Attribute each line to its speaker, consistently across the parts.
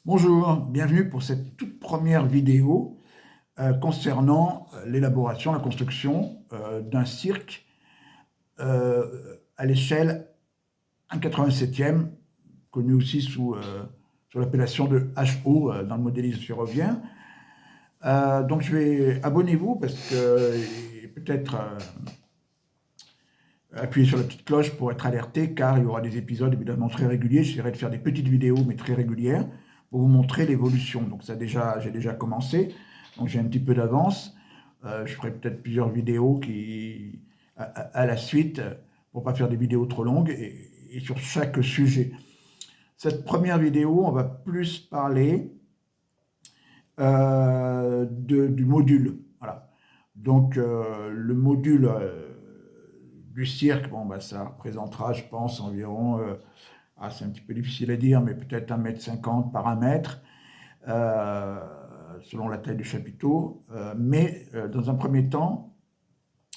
Speaker 1: Bonjour, bienvenue pour cette toute première vidéo concernant l'élaboration, la construction d'un cirque à l'échelle 1,87e, connu aussi sous l'appellation de HO dans le modélisme ferroviaire. Donc abonnez-vous parce que peut-être appuyez sur la petite cloche pour être alerté, car il y aura des épisodes évidemment très réguliers. J'essaierai de faire des petites vidéos mais très régulières pour vous montrer l'évolution. Donc j'ai déjà commencé, donc j'ai un petit peu d'avance. Je ferai peut-être plusieurs vidéos à la suite pour ne pas faire des vidéos trop longues et sur chaque sujet. Cette première vidéo, on va plus parler du module. Voilà. Donc le module du cirque, bon, bah, ça représentera, je pense, environ, c'est un petit peu difficile à dire, mais peut-être 1,50 m par 1 mètre, selon la taille du chapiteau. Mais dans un premier temps,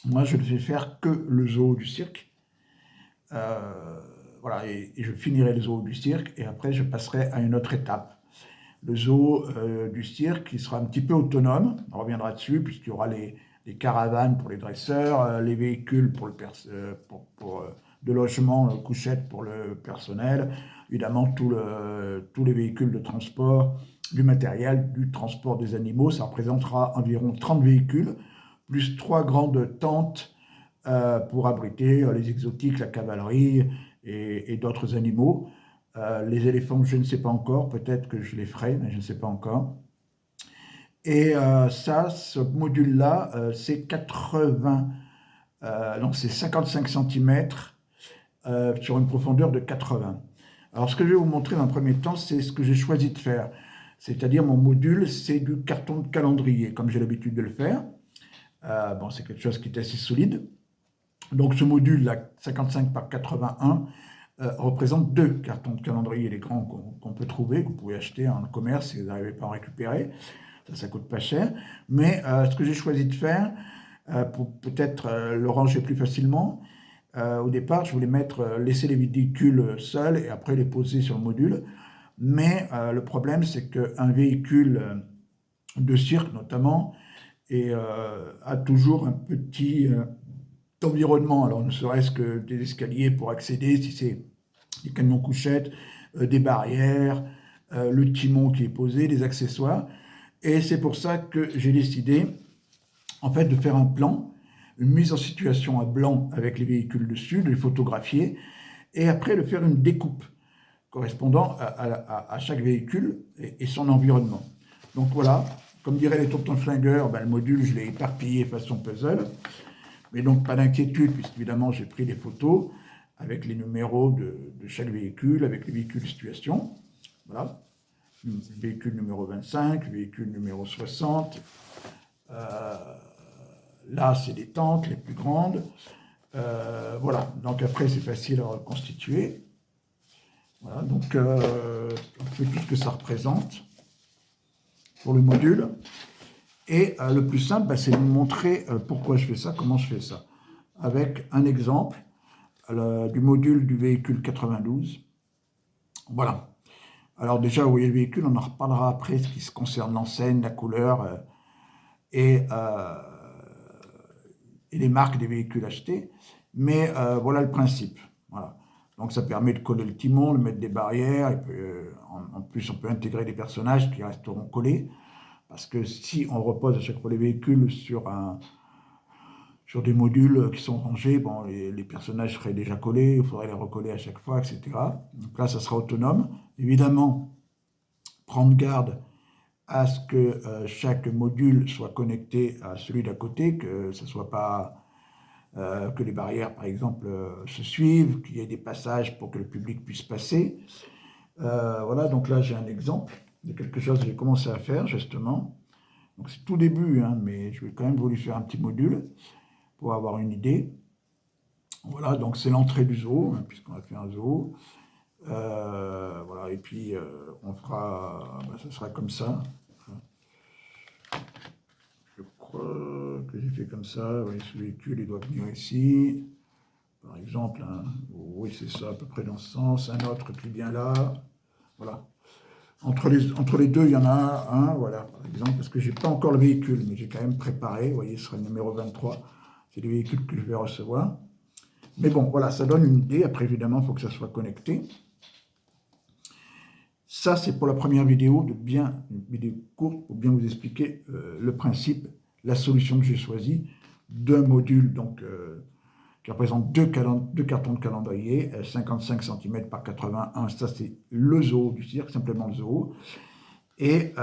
Speaker 1: moi, je ne vais faire que le zoo du cirque. Voilà, et je finirai le zoo du cirque, et après, je passerai à une autre étape. Le zoo du cirque, qui sera un petit peu autonome, on reviendra dessus, puisqu'il y aura les caravanes pour les dresseurs, les véhicules pour de logement, couchettes pour le personnel, évidemment tous les véhicules de transport, du matériel, du transport des animaux. Ça représentera environ 30 véhicules, plus 3 grandes tentes pour abriter les exotiques, la cavalerie et d'autres animaux. Les éléphants, je ne sais pas encore, peut-être que je les ferai, mais je ne sais pas encore. Et ce module-là, c'est 55 cm sur une profondeur de 80. Alors, ce que je vais vous montrer dans un premier temps, c'est ce que j'ai choisi de faire. C'est-à-dire, mon module, c'est du carton de calendrier, comme j'ai l'habitude de le faire. Bon, c'est quelque chose qui est assez solide. Donc, ce module-là, 55 par 81, représente 2 cartons de calendrier, les grands qu'on peut trouver, que vous pouvez acheter en commerce si vous n'arrivez pas à en récupérer. Ça coûte pas cher. Mais ce que j'ai choisi de faire, pour peut-être le ranger plus facilement, au départ, je voulais laisser les véhicules seuls et après les poser sur le module. Mais le problème, c'est qu'un véhicule de cirque, notamment, a toujours un petit environnement. Alors, ne serait-ce que des escaliers pour accéder, si c'est des camions couchettes, des barrières, le timon qui est posé, des accessoires. Et c'est pour ça que j'ai décidé, en fait, de faire un plan, une mise en situation à blanc avec les véhicules dessus, de les photographier, et après de faire une découpe correspondant à chaque véhicule et son environnement. Donc voilà, comme diraient les tontons flingueurs, le module, je l'ai éparpillé façon puzzle. Mais donc pas d'inquiétude, puisqu'évidemment j'ai pris des photos avec les numéros de chaque véhicule, avec les véhicules de situation. Voilà. Véhicule numéro 25, véhicule numéro 60. Là, c'est des tentes les plus grandes. Voilà, donc après, c'est facile à reconstituer. Voilà, donc on fait tout ce que ça représente pour le module. Et le plus simple, c'est de vous montrer pourquoi je fais ça, comment je fais ça. Avec un exemple du module du véhicule 92. Voilà. Alors déjà, vous voyez le véhicule, on en reparlera après, ce qui se concerne l'enseigne, la couleur et les marques des véhicules achetés. Mais voilà le principe. Voilà. Donc ça permet de coller le timon, de mettre des barrières, et puis, en plus on peut intégrer des personnages qui resteront collés. Parce que si on repose à chaque fois les véhicules sur des modules qui sont rangés, bon, les personnages seraient déjà collés, il faudrait les recoller à chaque fois, etc. Donc là, ça sera autonome. Évidemment, prendre garde à ce que chaque module soit connecté à celui d'à côté, que ce soit pas que les barrières, par exemple, se suivent, qu'il y ait des passages pour que le public puisse passer. Voilà, donc là, j'ai un exemple de quelque chose que j'ai commencé à faire, justement. Donc c'est tout début, hein, mais je vais quand même voulu faire un petit module pour avoir une idée. Voilà, donc c'est l'entrée du zoo, hein, puisqu'on a fait un zoo. Voilà, et puis on fera, ça sera comme ça. Je crois que j'ai fait comme ça. Oui, ce véhicule, il doit venir ici. Par exemple, hein. Oui, c'est ça, à peu près dans ce sens. Un autre qui vient là. Voilà. Entre les deux, il y en a un, voilà, par exemple, parce que je n'ai pas encore le véhicule, mais j'ai quand même préparé. Vous voyez, ce sera le numéro 23. C'est le véhicule que je vais recevoir. Mais bon, voilà, ça donne une idée. Après, évidemment, il faut que ça soit connecté. Ça, c'est pour la première vidéo, une vidéo courte pour bien vous expliquer le principe, la solution que j'ai choisie d'un module donc, qui représente deux cartons de calendrier, 55 cm par 81. Ça, c'est le zoo du cirque, simplement le zoo. Et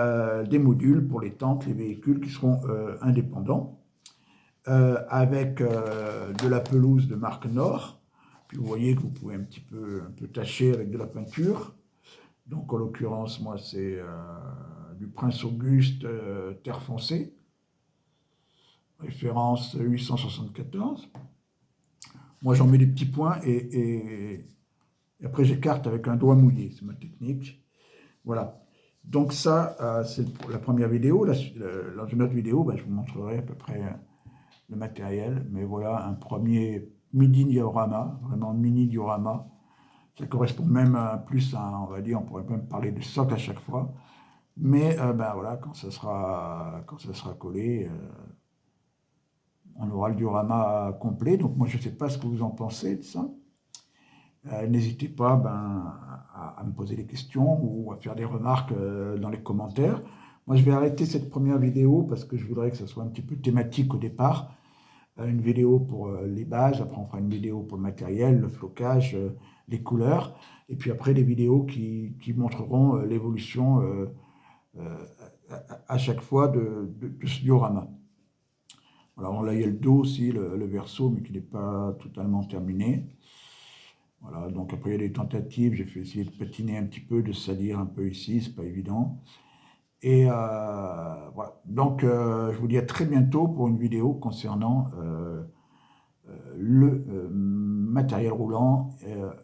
Speaker 1: des modules pour les tentes, les véhicules qui seront indépendants, avec de la pelouse de marque Nord. Puis vous voyez que vous pouvez un peu tacher avec de la peinture. Donc en l'occurrence, moi c'est du Prince Auguste terre foncée, référence 874. Moi j'en mets des petits points et après j'écarte avec un doigt mouillé, c'est ma technique. Voilà. Donc ça, c'est pour la première vidéo. Dans une autre vidéo, je vous montrerai à peu près le matériel. Mais voilà, un premier mini diorama, vraiment mini diorama. Ça correspond même plus à, on va dire, on pourrait même parler de socle à chaque fois. Mais voilà, quand ça sera collé, on aura le diorama complet. Donc moi, je ne sais pas ce que vous en pensez de ça. N'hésitez pas à me poser des questions ou à faire des remarques dans les commentaires. Moi, je vais arrêter cette première vidéo parce que je voudrais que ça soit un petit peu thématique au départ. Une vidéo pour les bases, après on fera une vidéo pour le matériel, le flocage, les couleurs, et puis après des vidéos qui montreront l'évolution à chaque fois de ce diorama. Alors là, il y a le dos aussi, le verso, mais qui n'est pas totalement terminé. Voilà, donc après il y a des tentatives, j'ai fait essayer de patiner un petit peu, de salir un peu ici, c'est pas évident. Et voilà, donc je vous dis à très bientôt pour une vidéo concernant le matériel roulant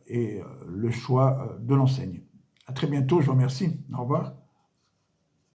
Speaker 1: et le choix de l'enseigne. À très bientôt, je vous remercie, au revoir.